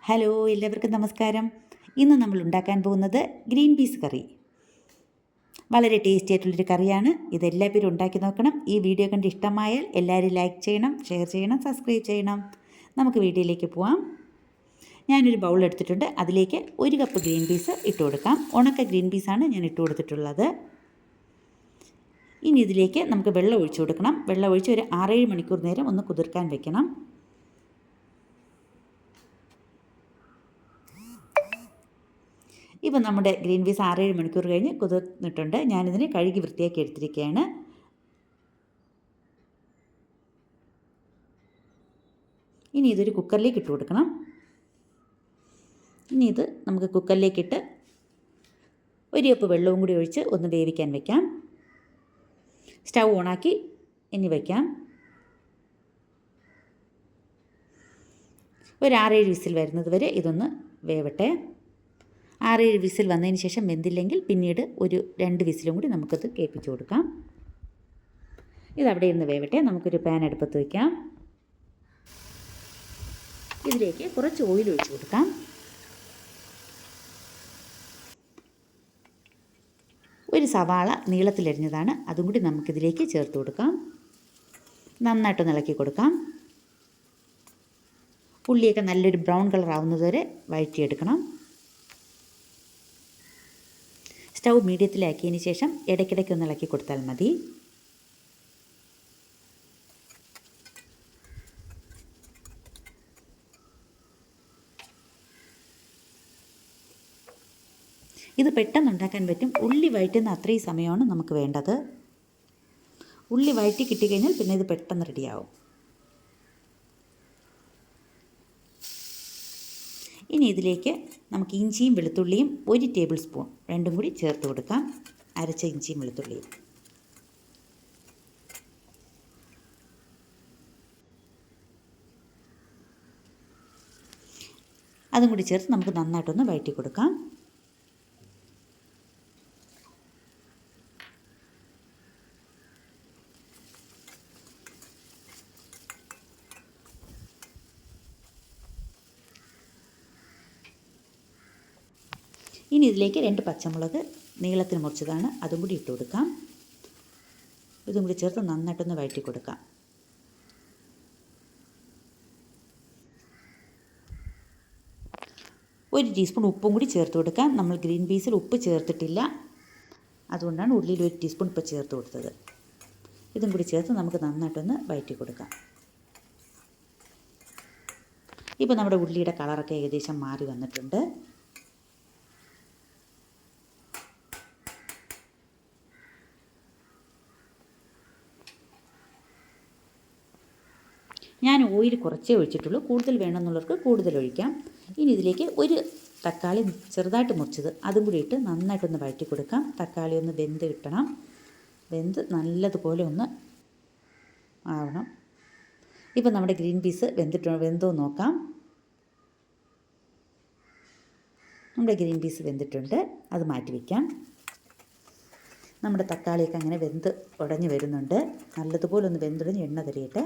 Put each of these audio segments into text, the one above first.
Hello, എല്ലാവർക്കും നമസ്കാരം. ഇന്ന് നമ്മൾ ഉണ്ടാക്കാൻ പോകുന്നത് ഗ്രീൻ പീസ് കറി. വളരെ ടേസ്റ്റി ആയിട്ടുള്ളൊരു കറിയാണ്. ഇതെല്ലാവരും ഉണ്ടാക്കി നോക്കണം. ഈ വീഡിയോ കണ്ട് ഇഷ്ടമായാൽ എല്ലാവരും ലൈക്ക് ചെയ്യണം, ഷെയർ ചെയ്യണം, സബ്സ്ക്രൈബ് ചെയ്യണം. നമുക്ക് വീഡിയോയിലേക്ക് പോവാം. ഞാനൊരു ബൗൾ എടുത്തിട്ടുണ്ട്. അതിലേക്ക് 1 കപ്പ് ഗ്രീൻ പീസ് ഇട്ട് കൊടുക്കാം. ഉണക്ക ഗ്രീൻ പീസാണ് ഞാൻ ഇട്ട് കൊടുത്തിട്ടുള്ളത്. ഇനി ഇതിലേക്ക് നമുക്ക് വെള്ളം ഒഴിച്ചു കൊടുക്കണം. വെള്ളം ഒഴിച്ച് ഒരു 6-7 മണിക്കൂർ നേരം ഒന്ന് കുതിർക്കാൻ വെക്കണം. ഇപ്പം നമ്മുടെ ഗ്രീൻ പീസ് 6-7 മണിക്കൂർ കഴിഞ്ഞ് കുതിർന്നിട്ടുണ്ട്. ഞാനിതിനെ കഴുകി വൃത്തിയാക്കി എടുത്തിരിക്കുകയാണ്. ഇനി ഇതൊരു കുക്കറിലേക്ക് ഇട്ട് കൊടുക്കണം. ഇനി ഇത് നമുക്ക് കുക്കറിലേക്കിട്ട് 1 കപ്പ് വെള്ളവും കൂടി ഒഴിച്ച് ഒന്ന് വേവിക്കാൻ വയ്ക്കാം. സ്റ്റൗ ഓണാക്കി ഇനി വയ്ക്കാം. ഒരു 6-7 വിസിൽ വരുന്നത് വരെ ഇതൊന്ന് വേവട്ടെ. 6-7 വിസിൽ വന്നതിന് ശേഷം വെന്തില്ലെങ്കിൽ പിന്നീട് ഒരു 2 വിസിലും കൂടി നമുക്കത് കേൾപ്പിച്ച് കൊടുക്കാം. ഇതവിടെ ഇരുന്ന് വേവട്ടെ. നമുക്കൊരു പാൻ അടുപ്പത്ത് വയ്ക്കാം. ഇതിലേക്ക് കുറച്ച് ഓയിൽ ഒഴിച്ച് കൊടുക്കാം. ഒരു സവാള നീളത്തിലരിഞ്ഞതാണ്, അതും കൂടി നമുക്കിതിലേക്ക് ചേർത്ത് കൊടുക്കാം. നന്നായിട്ടൊന്ന് ഇളക്കി കൊടുക്കാം. ഉള്ളിയൊക്കെ നല്ലൊരു ബ്രൗൺ കളർ ആവുന്നത് വരെ വഴറ്റിയെടുക്കണം. സ്റ്റൗ മീഡിയത്തിലാക്കിയതിന് ശേഷം ഇടയ്ക്കിടയ്ക്ക് ഒന്ന് ഇളക്കി കൊടുത്താൽ മതി. ഇത് പെട്ടെന്ന് ഉണ്ടാക്കാൻ പറ്റും. ഉള്ളി വഴറ്റുന്ന അത്രയും സമയമാണ് നമുക്ക് വേണ്ടത്. ഉള്ളി വഴറ്റി കിട്ടിക്കഴിഞ്ഞാൽ പിന്നെ ഇത് പെട്ടെന്ന് റെഡിയാവും. ഇനി ഇതിലേക്ക് നമുക്ക് ഇഞ്ചിയും വെളുത്തുള്ളിയും 1 ടേബിൾ സ്പൂൺ രണ്ടും കൂടി ചേർത്ത് കൊടുക്കാം. അരച്ച ഇഞ്ചിയും വെളുത്തുള്ളിയും അതും കൂടി ചേർത്ത് നമുക്ക് നന്നായിട്ടൊന്ന് വഴറ്റി കൊടുക്കാം. ഇനി ഇതിലേക്ക് 2 പച്ചമുളക് നീളത്തിൽ മുറിച്ചതാണ്, അതും കൂടി ഇട്ട് കൊടുക്കാം. ഇതും കൂടി ചേർത്ത് നന്നായിട്ടൊന്ന് വഴറ്റി കൊടുക്കാം. ഒരു ടീസ്പൂൺ ഉപ്പും കൂടി ചേർത്ത് കൊടുക്കാം. നമ്മൾ ഗ്രീൻ പീസിൽ ഉപ്പ് ചേർത്തിട്ടില്ല, അതുകൊണ്ടാണ് ഉള്ളിയിൽ 1 ടീസ്പൂൺ ഇപ്പോൾ ചേർത്ത് കൊടുത്തത്. ഇതും കൂടി ചേർത്ത് നമുക്ക് നന്നായിട്ടൊന്ന് വഴറ്റി കൊടുക്കാം. ഇപ്പോൾ നമ്മുടെ ഉള്ളിയുടെ കളറൊക്കെ ഏകദേശം മാറി വന്നിട്ടുണ്ട്. ഞാൻ ഓയിൽ കുറച്ചേ ഒഴിച്ചിട്ടുള്ളൂ. കൂടുതൽ വേണമെന്നുള്ളവർക്ക് കൂടുതൽ ഒഴിക്കാം. ഇനി ഇതിലേക്ക് ഒരു തക്കാളി ചെറുതായിട്ട് മുറിച്ചത് അതും കൂടി ഇട്ട് നന്നായിട്ടൊന്ന് വഴറ്റി കൊടുക്കാം. തക്കാളി ഒന്ന് വെന്ത് കിട്ടണം. വെന്ത് നല്ലതുപോലെ ഒന്ന് ആവണം. ഇപ്പം നമ്മുടെ ഗ്രീൻ പീസ് വെന്തോ നോക്കാം. നമ്മുടെ ഗ്രീൻ പീസ് വെന്തിട്ടുണ്ട്. അത് മാറ്റി വയ്ക്കാം. നമ്മുടെ തക്കാളിയൊക്കെ അങ്ങനെ വെന്ത് ഉടഞ്ഞ് വരുന്നുണ്ട്. നല്ലതുപോലെ ഒന്ന് വെന്തുടഞ്ഞ് എണ്ണ തെളിയട്ടെ.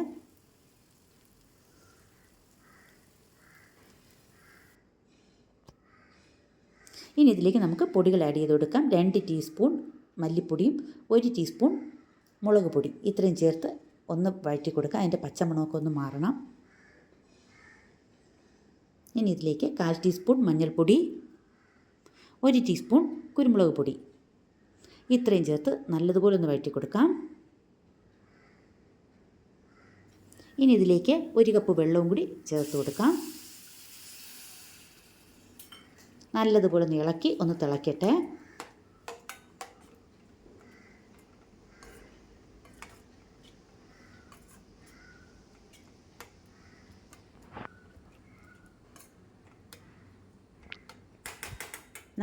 ഇനി ഇതിലേക്ക് നമുക്ക് പൊടികൾ ആഡ് ചെയ്ത് കൊടുക്കാം. 2 ടീസ്പൂൺ മല്ലിപ്പൊടിയും 1 ടീസ്പൂൺ മുളക് പൊടി ഇത്രയും ചേർത്ത് ഒന്ന് വഴറ്റി കൊടുക്കുക. അതിൻ്റെ പച്ചമണമൊക്കെ ഒന്ന് മാറണം. ഇനി ഇതിലേക്ക് 1/4 ടീസ്പൂൺ മഞ്ഞൾപ്പൊടി, 1 ടീസ്പൂൺ കുരുമുളക് പൊടി ഇത്രയും ചേർത്ത് നല്ലതുപോലെ ഒന്ന് വഴറ്റി കൊടുക്കാം. ഇനി ഇതിലേക്ക് 1 കപ്പ് വെള്ളവും കൂടി ചേർത്ത് കൊടുക്കാം. നല്ലതുപോലെ ഒന്ന് ഇളക്കി ഒന്ന് തിളയ്ക്കട്ടെ.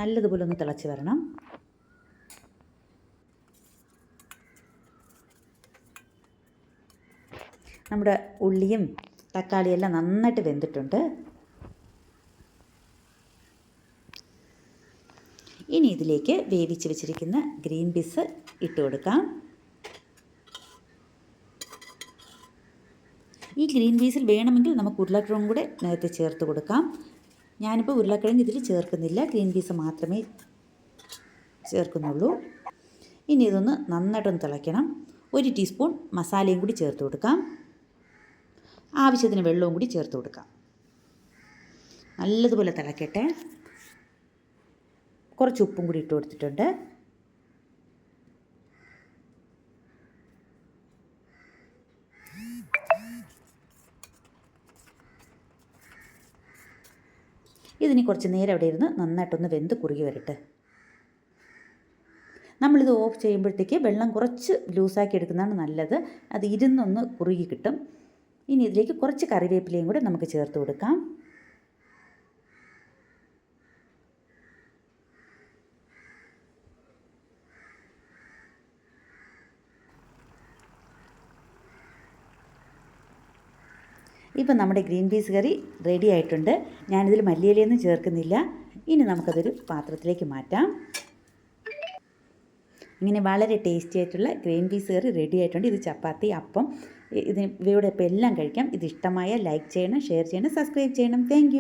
നല്ലതുപോലെ ഒന്ന് തിളച്ച് വരണം. നമ്മുടെ ഉള്ളിയും തക്കാളിയെല്ലാം നന്നായിട്ട് വെന്തിട്ടുണ്ട്. ഇനി ഇതിലേക്ക് വേവിച്ച് വെച്ചിരിക്കുന്ന ഗ്രീൻ പീസ് ഇട്ട് കൊടുക്കാം. ഈ ഗ്രീൻ പീസിൽ വേണമെങ്കിൽ നമുക്ക് ഉരുളക്കിഴങ്ങും കൂടെ നേരത്തെ ചേർത്ത് കൊടുക്കാം. ഞാനിപ്പോൾ ഉരുളക്കിഴങ്ങ് ഇതിൽ ചേർക്കുന്നില്ല, ഗ്രീൻ പീസ് മാത്രമേ ചേർക്കുന്നുള്ളൂ. ഇനി ഇതൊന്ന് നന്നായിട്ടൊന്ന് തിളയ്ക്കണം. 1 ടീസ്പൂൺ മസാലയും കൂടി ചേർത്ത് കൊടുക്കാം. ആവശ്യത്തിന് വെള്ളവും കൂടി ചേർത്ത് കൊടുക്കാം. നല്ലതുപോലെ തിളയ്ക്കട്ടെ. കുറച്ച് ഉപ്പും കൂടി ഇട്ട് കൊടുത്തിട്ടുണ്ട്. ഇതിന് കുറച്ച് നേരം അവിടെ ഇരുന്ന് നന്നായിട്ടൊന്ന് വെന്ത് കുറുകി വരട്ടെ. നമ്മളിത് ഓഫ് ചെയ്യുമ്പോഴത്തേക്ക് വെള്ളം കുറച്ച് ലൂസാക്കി എടുക്കുന്നതാണ് നല്ലത്. അത് ഇരുന്നൊന്ന് കുറുകി കിട്ടും. ഇനി ഇതിലേക്ക് കുറച്ച് കറിവേപ്പിലയും കൂടെ നമുക്ക് ചേർത്ത് കൊടുക്കാം. ഇപ്പം നമ്മുടെ ഗ്രീൻ പീസ് കറി റെഡി ആയിട്ടുണ്ട്. ഞാനിതിൽ മല്ലിയിലയൊന്നും ചേർക്കുന്നില്ല. ഇനി നമുക്കതൊരു പാത്രത്തിലേക്ക് മാറ്റാം. ഇങ്ങനെ വളരെ ടേസ്റ്റി ആയിട്ടുള്ള ഗ്രീൻ പീസ് കറി റെഡി ആയിട്ടുണ്ട്. ഇത് ചപ്പാത്തി, അപ്പം, ഇവയോടൊപ്പം എല്ലാം കഴിക്കാം. ഇത് ഇഷ്ടമായ ലൈക്ക് ചെയ്യണം, ഷെയർ ചെയ്യണം, സബ്സ്ക്രൈബ് ചെയ്യണം. താങ്ക്